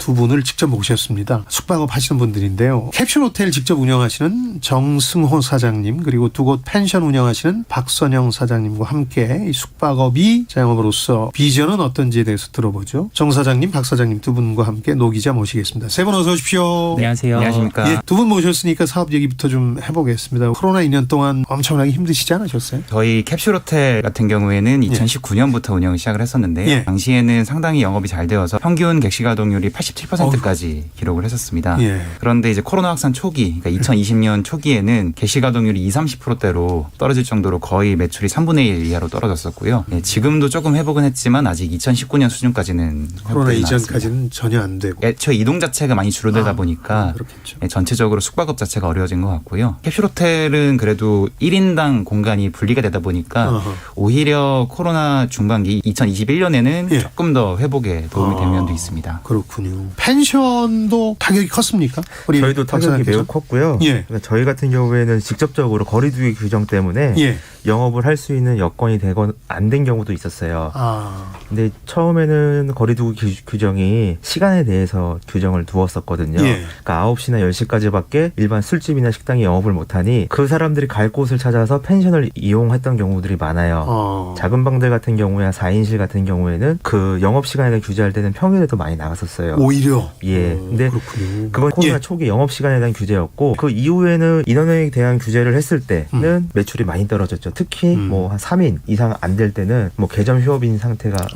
두 분을 직접 모셨습니다. 숙박업 하시는 분들인데요. 캡슐 호텔 직접 운영하시는 정승호 사장님, 그리고 두 곳 펜션 운영하시는 박선영 사장님과 함께 이 숙박업이 자영업으로서 비전은 어떤지에 대해서 들어보죠. 정 사장님, 박 사장님 두 분과 함께 노 기자 모시겠습니다. 세 분 어서 오십시오. 안녕하세요. 안녕하십니까. 예, 두 분 모셨으니까 사업 얘기부터 좀 해보겠습니다. 코로나 2년 동안 엄청나게 힘드시지 않으셨어요? 저희 캡슐 호텔 같은 경우에는 2019년부터 운영을 시작을 했었는데 예. 당시에는 상당히 영업이 잘 되어서 평균 객실 가동률이 87%까지 기록을 했었습니다. 예. 그런데 이제 코로나 확산 초기, 그러니까 2020년 초기에는 객실 가동률이 20-30%대로 떨어질 정도로 거의 매출이 3분의 1 이하로 떨어졌었고요. 예, 지금도 조금 회복은 했지만 아직 2019년 수준까지는 코로나 회복되지 이전까지는 전혀 안 되고. 애초에 이동 자체가 많이 줄어들다 보니까 그렇겠죠. 전체적으로 숙박업 자체가 어려워진 것 같고요. 캡슐 호텔은 그래도 1인당 공간이 분리가 되다 보니까 어허. 오히려 코로나 중반기 2021년에는 예. 조금 더 회복에 도움이 된 면도 있습니다. 그렇군요. 펜션도 타격이 컸습니까? 우리 저희도 박 타격이 사장님께서? 매우 컸고요. 예. 그러니까 저희 같은 경우에는 직접적으로 거리두기 규정 때문에 예. 영업을 할 수 있는 여건이 되건 안 된 경우도 있었어요. 아. 근데 처음에는 거리두기 규정이 시간에 대해서 규정을 두었었거든요. 예. 그러니까 9시나 10시까지밖에 일반 술집이나 식당이 영업을 못하니 그 사람들이 갈 곳을 찾아서 펜션을 이용했던 경우들이 많아요. 작은 방들 같은 경우에 4인실 같은 경우에는 그 영업시간을 규제할 때는 평일에도 많이 나갔었어요. 오히려. 예. 근데 그렇군요. 그건 코로나 예. 초기 영업시간에 대한 규제였고 그 이후에는 인원에 대한 규제를 했을 때는 매출이 많이 떨어졌죠. 특히 뭐 한 3인 이상 안 될 때는 뭐 개점 휴업인 상태가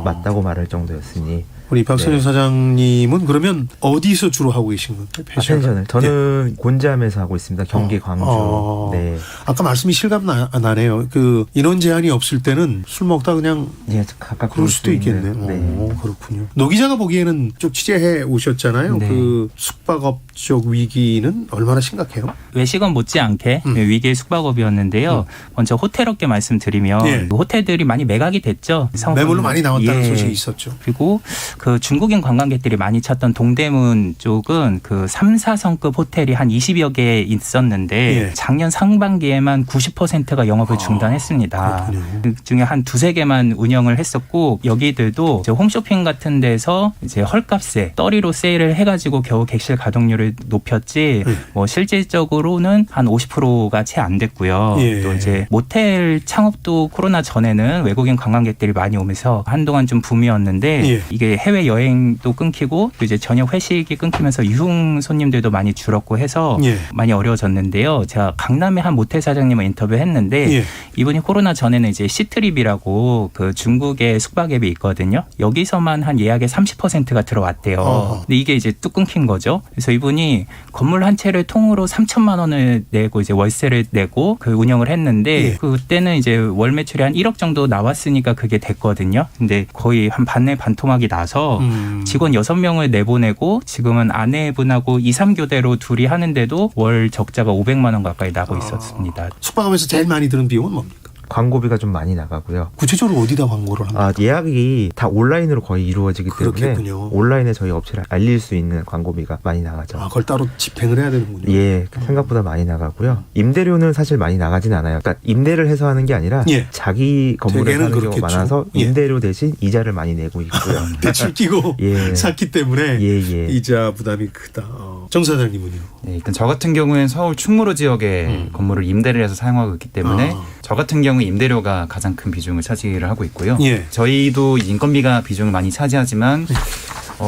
맞다고 말할 정도였으니 우리 박선영 네. 사장님은 그러면 어디서 주로 하고 계신 건가요? 펜션을 저는 곤지암에서 하고 있습니다. 경기 광주. 네. 아까 말씀이 실감 나네요. 그 인원 제한이 없을 때는 술 먹다 그냥 예, 각각 그럴 수도 있겠네요. 네. 그렇군요. 노 기자가 보기에는 쭉 취재해 오셨잖아요. 네. 그 숙박업 쪽 위기는 얼마나 심각해요? 외식업 못지않게 위기의 숙박업이었는데요. 먼저 호텔업계 말씀드리면 예. 호텔들이 많이 매각이 됐죠. 매물로 많이 나왔다는 예. 소식이 있었죠. 그리고 그 중국인 관광객들이 많이 찾던 동대문 쪽은 그 3, 4성급 호텔이 한 20여 개 있었는데 예. 작년 상반기에만 90%가 영업을 중단했습니다. 그렇군요. 그 중에 한 두세 개만 운영을 했었고 여기들도 이제 홈쇼핑 같은 데서 이제 헐값에 떨이로 세일을 해가지고 겨우 객실 가동률을 높였지 뭐 실질적으로는 한 50%가 채 안 됐고요. 예. 또 이제 모텔 창업도 코로나 전에는 외국인 관광객들이 많이 오면서 한동안 좀 붐이었는데 예. 이게 해외 여행도 끊기고 또 이제 저녁 회식이 끊기면서 유흥 손님들도 많이 줄었고 해서 예. 많이 어려워졌는데요. 제가 강남의 한 모텔 사장님을 인터뷰했는데 예. 이분이 코로나 전에는 이제 시트립이라고 그 중국의 숙박 앱이 있거든요. 여기서만 한 예약의 30%가 들어왔대요. 어허. 근데 이게 이제 뚝 끊긴 거죠. 그래서 이분이 건물 한 채를 통으로 3천만 원을 내고 이제 월세를 내고 그 운영을 했는데 예. 그때는 이제 월 매출이 한 1억 정도 나왔으니까 그게 됐거든요. 근데 거의 한 반내 반토막이 나서 직원 6명을 내보내고 지금은 아내분하고 2, 3교대로 둘이 하는데도 월 적자가 500만 원 가까이 나고 있었습니다. 숙박업에서 제일 많이 드는 비용은 뭡니까? 광고비가 좀 많이 나가고요. 구체적으로 어디다 광고를 합니까? 예약이 다 온라인으로 거의 이루어지기 때문에 그렇겠군요. 온라인에 저희 업체를 알릴 수 있는 광고비가 많이 나가죠. 그걸 따로 집행을 해야 되는군요. 예, 생각보다 많이 나가고요. 임대료는 사실 많이 나가진 않아요. 그러니까 임대를 해서 하는 게 아니라 예. 자기 건물에 대개는 사는 경우가 그렇겠죠. 많아서 예. 임대료 대신 이자를 많이 내고 있고요. 대출 끼고 예. 샀기 때문에 예. 이자 부담이 크다. 정 사장님은요? 네, 일단 저 같은 경우에는 서울 충무로 지역에 건물을 임대를 해서 사용하고 있기 때문에 저 같은 경우 임대료가 가장 큰 비중을 차지를 하고 있고요. 예. 저희도 인건비가 비중을 많이 차지하지만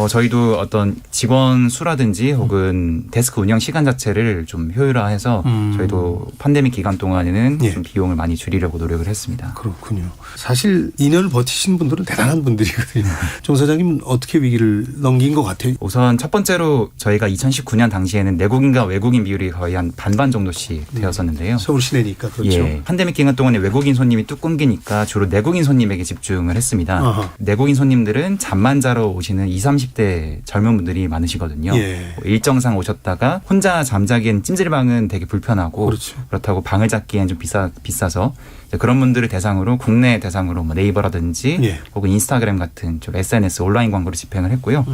저희도 어떤 직원 수라든지 혹은 데스크 운영 시간 자체를 좀 효율화해서 저희도 팬데믹 기간 동안에는 예. 좀 비용을 많이 줄이려고 노력을 했습니다. 그렇군요. 사실 2년을 버티신 분들은 대단한 분들이거든요. 정 사장님은 어떻게 위기를 넘긴 것 같아요? 우선 첫 번째로 저희가 2019년 당시에는 내국인과 외국인 비율이 거의 한 반반 정도씩 되었었는데요. 서울 시내니까 그렇죠. 예, 팬데믹 기간 동안에 외국인 손님이 뚝 끊기니까 주로 내국인 손님에게 집중을 했습니다. 아하. 내국인 손님들은 잠만 자러 오시는 20, 30대 젊은 분들이 많으시거든요. 예. 뭐 일정상 오셨다가 혼자 잠자기엔 찜질방은 되게 불편하고 그렇죠. 그렇다고 방을 잡기엔 좀 비싸서 그런 분들을 대상으로 국내 대상으로 뭐 네이버라든지 예. 혹은 인스타그램 같은 좀 SNS 온라인 광고를 집행을 했고요.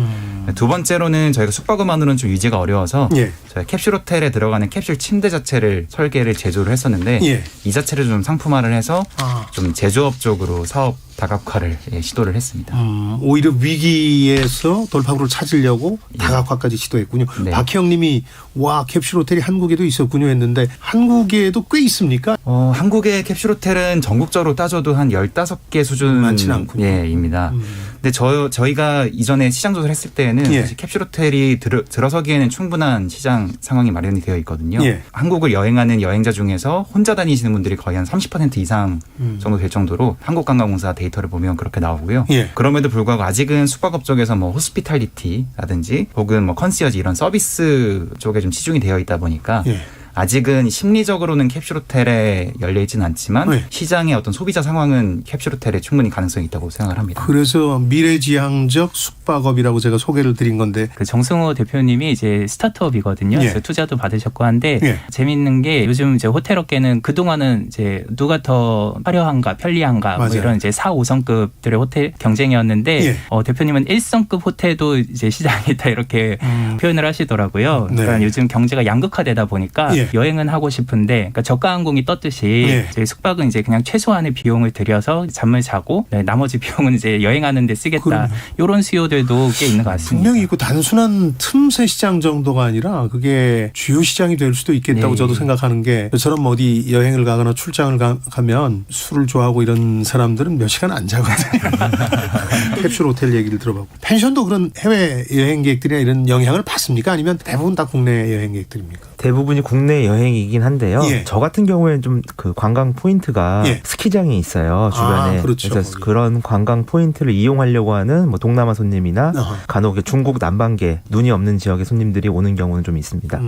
두 번째로는 저희가 숙박업만으로는 좀 유지가 어려워서 예. 저희 캡슐 호텔에 들어가는 캡슐 침대 자체를 설계를 제조를 했었는데 예. 이 자체를 좀 상품화를 해서 아. 좀 제조업 쪽으로 사업 다각화를 시도를 했습니다. 오히려 위기에서 돌파구를 찾으려고 다각화까지 시도했군요. 네. 박혜영님이 와 캡슐 호텔이 한국에도 있었군요 했는데 한국에도 꽤 있습니까? 한국의 캡슐 호텔은 전국적으로 따져도 한 15개 수준 많지는 않군요. 입니다. 근데 저희가 이전에 시장 조사를 했을 때는 예. 사실 캡슐 호텔이 들어서기에는 충분한 시장 상황이 마련이 되어 있거든요. 예. 한국을 여행하는 여행자 중에서 혼자 다니시는 분들이 거의 한 30% 이상 정도 될 정도로 한국관광공사 데이터를 보면 그렇게 나오고요. 예. 그럼에도 불구하고 아직은 숙박업 쪽에서 뭐 호스피탈리티라든지 혹은 뭐 컨시어지 이런 서비스 쪽에 좀 치중이 되어 있다 보니까 예. 아직은 심리적으로는 캡슐 호텔에 열려 있지는 않지만 네. 시장의 어떤 소비자 상황은 캡슐 호텔에 충분히 가능성이 있다고 생각을 합니다. 그래서 미래지향적 숙박업이라고 제가 소개를 드린 건데 그 정승호 대표님이 이제 스타트업이거든요. 예. 그래서 투자도 받으셨고 한데 예. 재밌는 게 요즘 이제 호텔 업계는 그동안은 이제 누가 더 화려한가 편리한가 뭐 맞아요. 이런 이제 4, 5성급들의 호텔 경쟁이었는데 예. 대표님은 1성급 호텔도 이제 시장에 있다 이렇게 표현을 하시더라고요. 네. 그러니까 요즘 경제가 양극화되다 보니까 예. 여행은 하고 싶은데 그러니까 저가 항공이 떴듯이 예. 이제 숙박은 이제 그냥 최소한의 비용을 들여서 잠을 자고 나머지 비용은 이제 여행하는 데 쓰겠다. 그럼요. 이런 수요들도 꽤 있는 것 같습니다. 분명히 있고 단순한 틈새 시장 정도가 아니라 그게 주요 시장이 될 수도 있겠다고 네. 저도 생각하는 게 저처럼 어디 여행을 가거나 출장을 가면 술을 좋아하고 이런 사람들은 몇 시간 안 자거든요. 캡슐 호텔 얘기를 들어봤고 펜션도 그런 해외 여행객들이나 이런 영향을 받습니까? 아니면 대부분 다 국내 여행객들입니까? 대부분이 국내 여행이긴 한데요. 예. 저 같은 경우에는 좀 그 관광 포인트가 예. 스키장이 있어요 주변에. 아, 그렇죠. 그래서 그런 관광 포인트를 이용하려고 하는 뭐 동남아 손님이나 어허. 간혹 중국 남반계 눈이 없는 지역의 손님들이 오는 경우는 좀 있습니다.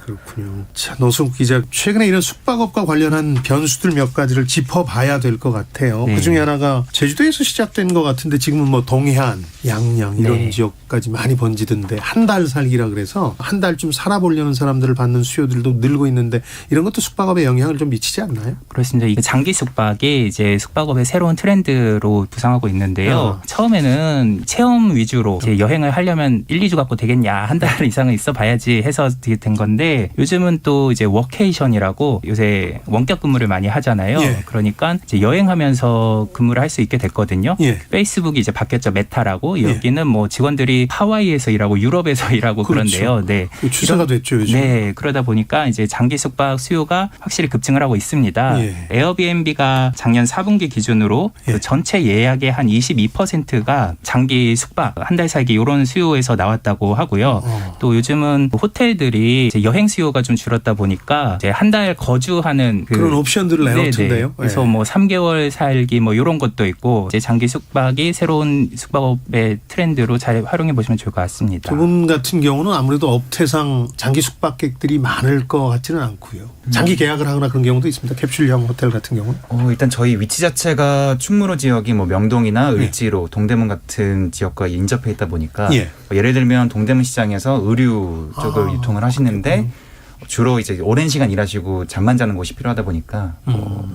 그렇군요. 자, 노승욱 기자, 최근에 이런 숙박업과 관련한 변수들 몇 가지를 짚어봐야 될 것 같아요. 네. 그 중에 하나가 제주도에서 시작된 것 같은데 지금은 뭐 동해안, 양양 이런 네. 지역까지 많이 번지던데 한 달 살기라 그래서 한 달 좀 살아보려는 사람들을 받는 수요들도 늘고 있는데 이런 것도 숙박업에 영향을 좀 미치지 않나요? 그렇습니다. 이 장기 숙박이 이제 숙박업의 새로운 트렌드로 부상하고 있는데요. 처음에는 체험 위주로 이제 여행을 하려면 1, 2주 갖고 되겠냐, 한 달 이상은 있어 봐야지 해서 된 건데 요즘은 또 이제 워케이션이라고 요새 원격 근무를 많이 하잖아요. 예. 그러니까 이제 여행하면서 근무를 할 수 있게 됐거든요. 예. 페이스북이 이제 바뀌었죠. 메타라고. 예. 여기는 뭐 직원들이 하와이에서 일하고 유럽에서 일하고 그렇죠. 그런데요. 네. 추세가 됐죠 요즘. 네, 그러다 보니까 이제 장기 숙박 수요가 확실히 급증을 하고 있습니다. 예. 에어비앤비가 작년 4분기 기준으로 예. 그 전체 예약의 한 22%가 장기 숙박 한 달 살기 이런 수요에서 나왔다고 하고요. 또 요즘은 호텔들이 이제 여행 수요가 좀 줄었다 보니까 이제 한 달 거주하는 그런 옵션들을 내놓던데요. 그래서 예. 뭐 3개월 살기 뭐 이런 것도 있고 이제 장기 숙박이 새로운 숙박업의 트렌드로 잘 활용해 보시면 좋을 것 같습니다. 두 분 같은 경우는 아무래도 업태상 장기 숙박객들이 많을 것 같지는 않고요. 장기 계약을 하거나 그런 경우도 있습니다. 캡슐형 호텔 같은 경우는. 일단 저희 위치 자체가 충무로 지역이 뭐 명동이나 을지로, 동대문 같은 지역과 인접해 있다 보니까 예. 예를 들면 동대문 시장에서 의류 쪽을 유통을 하시는데 주로 이제 오랜 시간 일하시고 잠만 자는 곳이 필요하다 보니까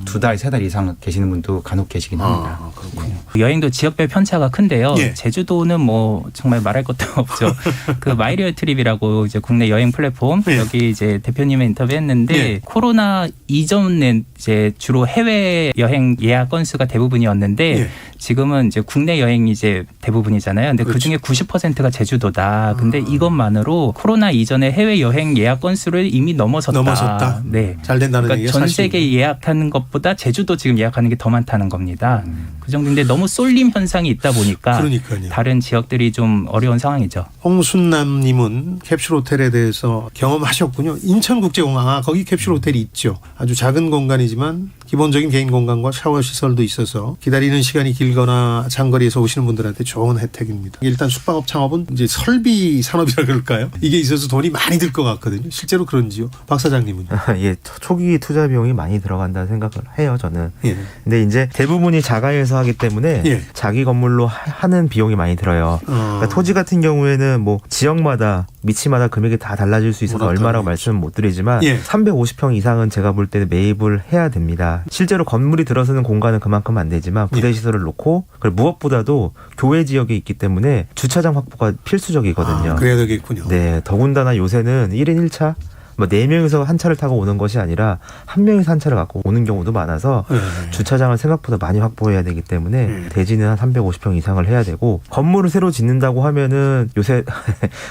2달, 3달 이상 계시는 분도 간혹 계시긴 합니다. 그렇군요. 여행도 지역별 편차가 큰데요. 예. 제주도는 뭐 정말 말할 것도 없죠. 그 마이리얼 트립이라고 이제 국내 여행 플랫폼 예. 여기 이제 대표님의 인터뷰했는데 예. 코로나 이전엔 이제 주로 해외 여행 예약 건수가 대부분이었는데 예. 지금은 이제 국내 여행이 이제 대부분이잖아요. 근데 그렇죠. 그중에 90%가 제주도다. 근데 이것만으로 코로나 이전에 해외 여행 예약 건수를 이미 넘어섰다. 네. 잘 된다는 그러니까 얘기가 전 사실이에요. 세계 예약하는 것보다 제주도 지금 예약하는 게 더 많다는 겁니다. 그 정도인데 너무 쏠림 현상이 있다 보니까 그러니까요. 다른 지역들이 좀 어려운 상황이죠. 홍순남님은 캡슐 호텔에 대해서 경험하셨군요. 인천국제공항 거기 캡슐 호텔이 있죠. 아주 작은 공간이지만 기본적인 개인 공간과 샤워 시설도 있어서 기다리는 시간이 길거나 장거리에서 오시는 분들한테 좋은 혜택입니다. 일단 숙박업 창업은 이제 설비 산업이라 그럴까요? 이게 있어서 돈이 많이 들 것 같거든요. 실제로 그런지요? 박 사장님은요? 예, 초기 투자 비용이 많이 들어간다는 생각을 해요, 저는. 예. 근데 이제 대부분이 자가에서 하기 때문에 예. 자기 건물로 하는 비용이 많이 들어요. 그러니까 토지 같은 경우에는 뭐 지역마다 위치마다 금액이 다 달라질 수 있어서 얼마라고 말씀은 못 드리지만 350평 이상은 제가 볼 때는 매입을 해야 됩니다. 실제로 건물이 들어서는 공간은 그만큼 안 되지만 부대시설을 놓고 그리고 무엇보다도 교외 지역에 있기 때문에 주차장 확보가 필수적이거든요. 그래야 되겠군요. 네, 더군다나 요새는 1인 1차 뭐 4명이서 한 차를 타고 오는 것이 아니라 한 명이서 한 차를 갖고 오는 경우도 많아서 주차장을 생각보다 많이 확보해야 되기 때문에 대지는 한 350평 이상을 해야 되고 건물을 새로 짓는다고 하면은 요새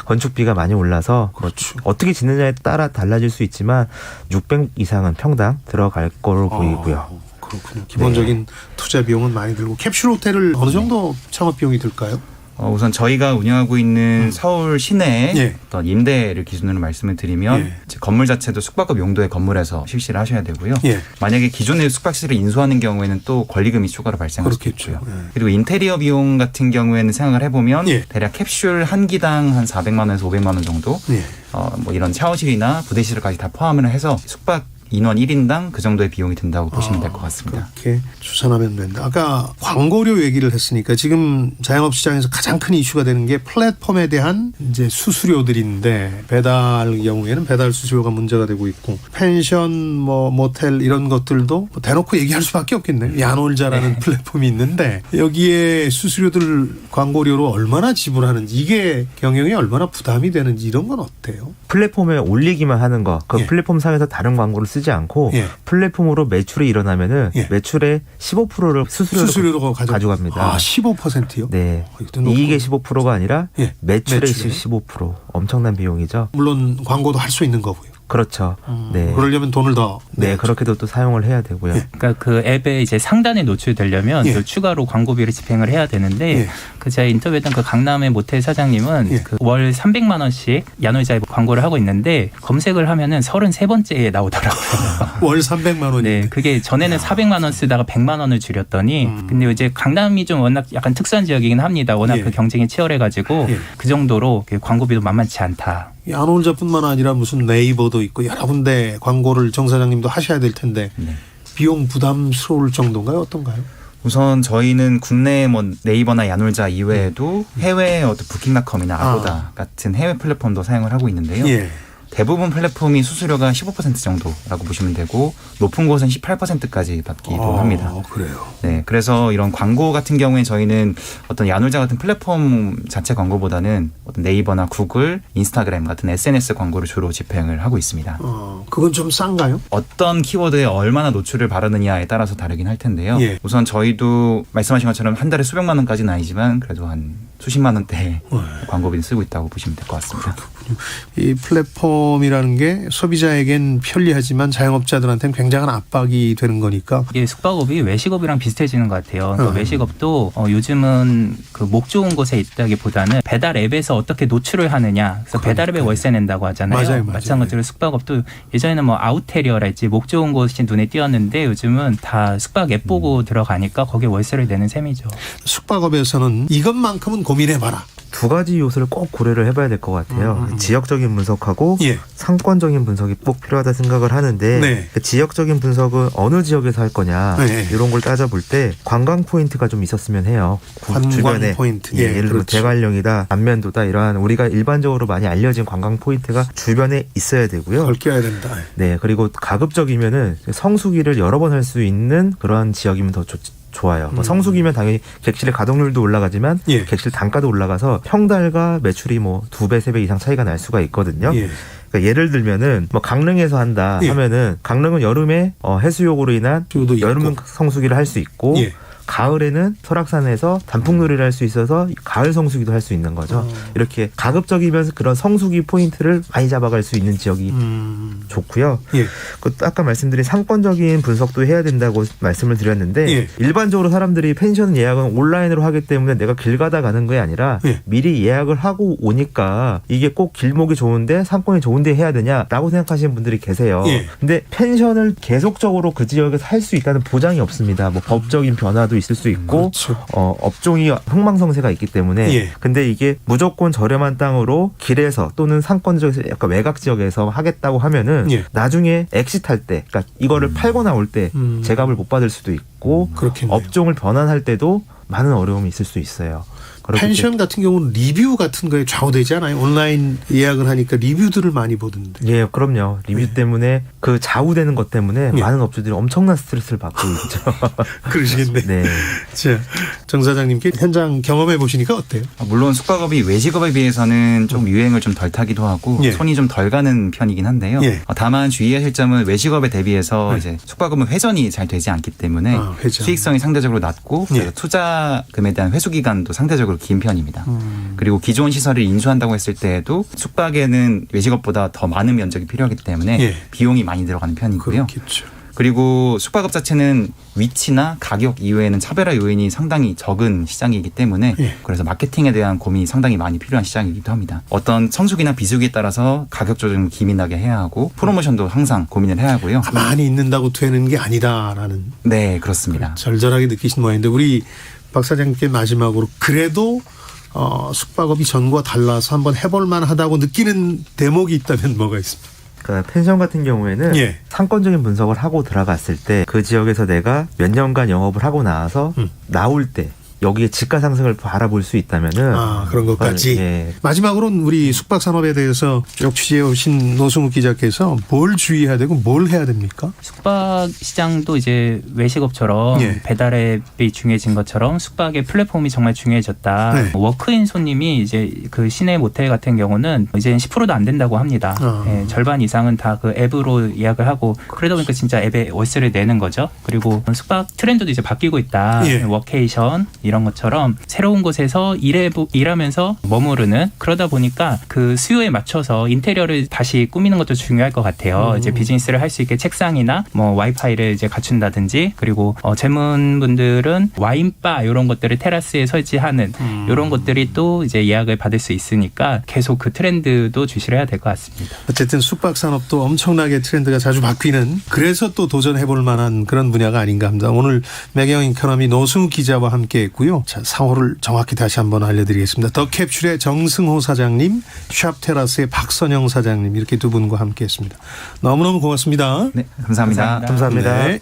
건축비가 많이 올라서 그렇죠. 어떻게 짓느냐에 따라 달라질 수 있지만 600 이상은 평당 들어갈 거로 보이고요. 그렇군요. 기본적인 투자 비용은 많이 들고 캡슐 호텔을 어느 정도 창업 비용이 들까요? 우선 저희가 운영하고 있는 서울 시내 어떤 임대를 기준으로 말씀을 드리면 이제 건물 자체도 숙박업 용도의 건물에서 실시를 하셔야 되고요. 만약에 기존의 숙박시설을 인수하는 경우에는 또 권리금이 추가로 발생할 수 있고요. 그리고 인테리어 비용 같은 경우에는 생각을 해보면 대략 캡슐 한 기당 한 400만 원에서 500만 원 정도 뭐 이런 샤워실이나 부대시설까지 다 포함을 해서 숙박 인원 1인당 그 정도의 비용이 든다고 보시면 될 것 같습니다. 그렇게 추산하면 된다. 아까 광고료 얘기를 했으니까 지금 자영업 시장에서 가장 큰 이슈가 되는 게 플랫폼에 대한 이제 수수료들인데 배달 경우에는 배달 수수료가 문제가 되고 있고 펜션 뭐 모텔 이런 것들도 뭐 대놓고 얘기할 수밖에 없겠네요. 야놀자라는 플랫폼이 있는데 여기에 수수료들 광고료로 얼마나 지불하는지 이게 경영에 얼마나 부담이 되는지 이런 건 어때요? 플랫폼에 올리기만 하는 거, 그 플랫폼 상에서 다른 광고를 쓰지 않고 플랫폼으로 매출이 일어나면은 매출의 15%를 수수료로 가져갑니다. 15%요? 네. 이익의 15%가 아니라 매출의 15%. 엄청난 비용이죠. 물론 광고도 할 수 있는 거고요. 그렇죠. 네. 그러려면 돈을 더. 네, 그렇게도 또 사용을 해야 되고요. 그러니까 그 앱에 이제 상단에 노출되려면 또 추가로 광고비를 집행을 해야 되는데 그 제가 인터뷰했던 그 강남의 모텔 사장님은 그 월 300만 원씩 야놀자에 광고를 하고 있는데 검색을 하면은 33번째에 나오더라고요. 월 300만 원이. 네, 그게 전에는 400만 원 쓰다가 100만 원을 줄였더니 근데 이제 강남이 좀 워낙 약간 특수한 지역이긴 합니다. 워낙 그 경쟁이 치열해가지고 그 정도로 그 광고비도 만만치 않다. 야놀자뿐만 아니라 무슨 네이버도 있고 여러 군데 광고를 정 사장님도 하셔야 될 텐데 비용 부담스러울 정도인가요? 어떤가요? 우선 저희는 국내 뭐 네이버나 야놀자 이외에도 해외 어떤 부킹닷컴이나 아고다 같은 해외 플랫폼도 사용을 하고 있는데요. 대부분 플랫폼이 수수료가 15% 정도라고 보시면 되고 높은 곳은 18%까지 받기도 합니다. 그래요. 네, 그래서 이런 광고 같은 경우에 저희는 어떤 야놀자 같은 플랫폼 자체 광고보다는 어떤 네이버나 구글, 인스타그램 같은 SNS 광고를 주로 집행을 하고 있습니다. 그건 좀 싼가요? 어떤 키워드에 얼마나 노출을 바르느냐에 따라서 다르긴 할 텐데요. 우선 저희도 말씀하신 것처럼 한 달에 수백만 원까지는 아니지만 그래도 한 수십만 원대 광고비를 쓰고 있다고 보시면 될 것 같습니다. 이 플랫폼이라는 게 소비자에겐 편리하지만 자영업자들한테는 굉장한 압박이 되는 거니까. 이게 숙박업이 외식업이랑 비슷해지는 것 같아요. 그러니까 외식업도 요즘은 그 목 좋은 곳에 있다기보다는 배달 앱에서 어떻게 노출을 하느냐. 그래서 배달 앱에 월세 낸다고 하잖아요. 맞아요. 마찬가지로 숙박업도 예전에는 뭐 아웃테리어랄지 목 좋은 곳이 눈에 띄었는데 요즘은 다 숙박 앱 보고 들어가니까 거기에 월세를 내는 셈이죠. 숙박업에서는 이것만큼은 고민해봐라. 두 가지 요소를 꼭 고려를 해봐야 될 것 같아요. 지역적인 분석하고 상권적인 분석이 꼭 필요하다 생각을 하는데 그 지역적인 분석은 어느 지역에서 할 거냐 이런 걸 따져볼 때 관광 포인트가 좀 있었으면 해요. 관광 주변에 포인트. 예를 들면 대관령이다, 안면도다 이러한 우리가 일반적으로 많이 알려진 관광 포인트가 주변에 있어야 되고요. 걸껴야 된다. 네, 그리고 가급적이면은 성수기를 여러 번 할 수 있는 그러한 지역이면 더 좋아요. 뭐 성수기면 당연히 객실의 가동률도 올라가지만 객실 단가도 올라가서 평달과 매출이 뭐 2배, 3배 이상 차이가 날 수가 있거든요. 그러니까 예를 들면은 뭐 강릉에서 한다 하면은 강릉은 여름에 해수욕으로 인한 여름 성수기를 할 수 있고 가을에는 설악산에서 단풍놀이를 할 수 있어서 가을 성수기도 할 수 있는 거죠. 이렇게 가급적이면서 그런 성수기 포인트를 많이 잡아갈 수 있는 지역이 좋고요. 그 아까 말씀드린 상권적인 분석도 해야 된다고 말씀을 드렸는데 일반적으로 사람들이 펜션 예약은 온라인으로 하기 때문에 내가 길 가다 가는 게 아니라 미리 예약을 하고 오니까 이게 꼭 길목이 좋은데 상권이 좋은데 해야 되냐라고 생각하시는 분들이 계세요. 근데 펜션을 계속적으로 그 지역에서 할 수 있다는 보장이 없습니다. 뭐 법적인 변화도 있을 수 있고 업종이 흥망성쇠가 있기 때문에 근데 이게 무조건 저렴한 땅으로 길에서 또는 상권 지역에서 약간 외곽 지역에서 하겠다고 하면은 나중에 엑시트할 때 그러니까 이거를 팔고 나올 때 제값을 못 받을 수도 있고 업종을 변환할 때도 많은 어려움이 있을 수 있어요. 펜션 같은 경우는 리뷰 같은 거에 좌우되지 않아요? 온라인 예약을 하니까 리뷰들을 많이 보던데. 예, 그럼요. 리뷰 때문에 그 좌우되는 것 때문에 예. 많은 업주들이 엄청난 스트레스를 받고 있죠. 그러시겠네. 네. 자, 정 사장님께 현장 경험해 보시니까 어때요? 물론 숙박업이 외식업에 비해서는 좀 유행을 좀 덜 타기도 하고 예. 손이 좀 덜 가는 편이긴 한데요. 예. 다만 주의하실 점은 외식업에 대비해서 네. 이제 숙박업은 회전이 잘 되지 않기 때문에 회전. 수익성이 상대적으로 낮고 예. 그래서 투자금에 대한 회수 기간도 상대적으로 긴 편입니다. 그리고 기존 시설을 인수한다고 했을 때에도 숙박에는 외식업보다 더 많은 면적이 필요하기 때문에 예. 비용이 많이 들어가는 편이고요. 그렇겠죠. 그리고 숙박업 자체는 위치나 가격 이외에는 차별화 요인이 상당히 적은 시장이기 때문에 예. 그래서 마케팅에 대한 고민이 상당히 많이 필요한 시장이기도 합니다. 어떤 성수기나 비수기에 따라서 가격 조정을 기민하게 해야 하고 프로모션도 항상 고민을 해야 하고요. 가만히 있는다고 되는 게 아니다라는 네, 그렇습니다. 절절하게 느끼신 모양인데 우리 박 사장님께 마지막으로 그래도 숙박업이 전과 달라서 한번 해볼 만하다고 느끼는 대목이 있다면 뭐가 있습니까? 그러니까 펜션 같은 경우에는 예. 상권적인 분석을 하고 들어갔을 때 그 지역에서 내가 몇 년간 영업을 하고 나와서 나올 때 여기에 집가 상승을 바라볼 수 있다면은 그런 것까지. 예. 마지막으로는 우리 숙박 산업에 대해서 쭉 취재해 오신 노승욱 기자께서 뭘 주의해야 되고 뭘 해야 됩니까? 숙박 시장도 이제 외식업처럼 예. 배달앱이 중요해진 것처럼 숙박의 플랫폼이 정말 중요해졌다. 네. 워크인 손님이 이제 그 시내 모텔 같은 경우는 이제 10%도 안 된다고 합니다. 예, 절반 이상은 다 그 앱으로 예약을 하고 그러다 보니까 진짜 앱에 월세를 내는 거죠. 그리고 숙박 트렌드도 이제 바뀌고 있다. 예. 워케이션 이런 것처럼 새로운 곳에서 일하면서 머무르는 그러다 보니까 그 수요에 맞춰서 인테리어를 다시 꾸미는 것도 중요할 것 같아요. 이제 비즈니스를 할 수 있게 책상이나 뭐 와이파이를 이제 갖춘다든지 그리고 젊은분들은 와인바 이런 것들을 테라스에 설치하는 이런 것들이 또 이제 예약을 받을 수 있으니까 계속 그 트렌드도 주시를 해야 될 것 같습니다. 어쨌든 숙박 산업도 엄청나게 트렌드가 자주 바뀌는 그래서 또 도전해볼 만한 그런 분야가 아닌가 합니다. 오늘 매경 이코노미 노승욱 기자와 함께했고요. 자, 상호를 정확히 다시 한번 알려드리겠습니다. 더 캡슐의 정승호 사장님, 샵 테라스의 박선영 사장님 이렇게 두 분과 함께했습니다. 너무너무 고맙습니다. 네, 감사합니다. 감사합니다. 네.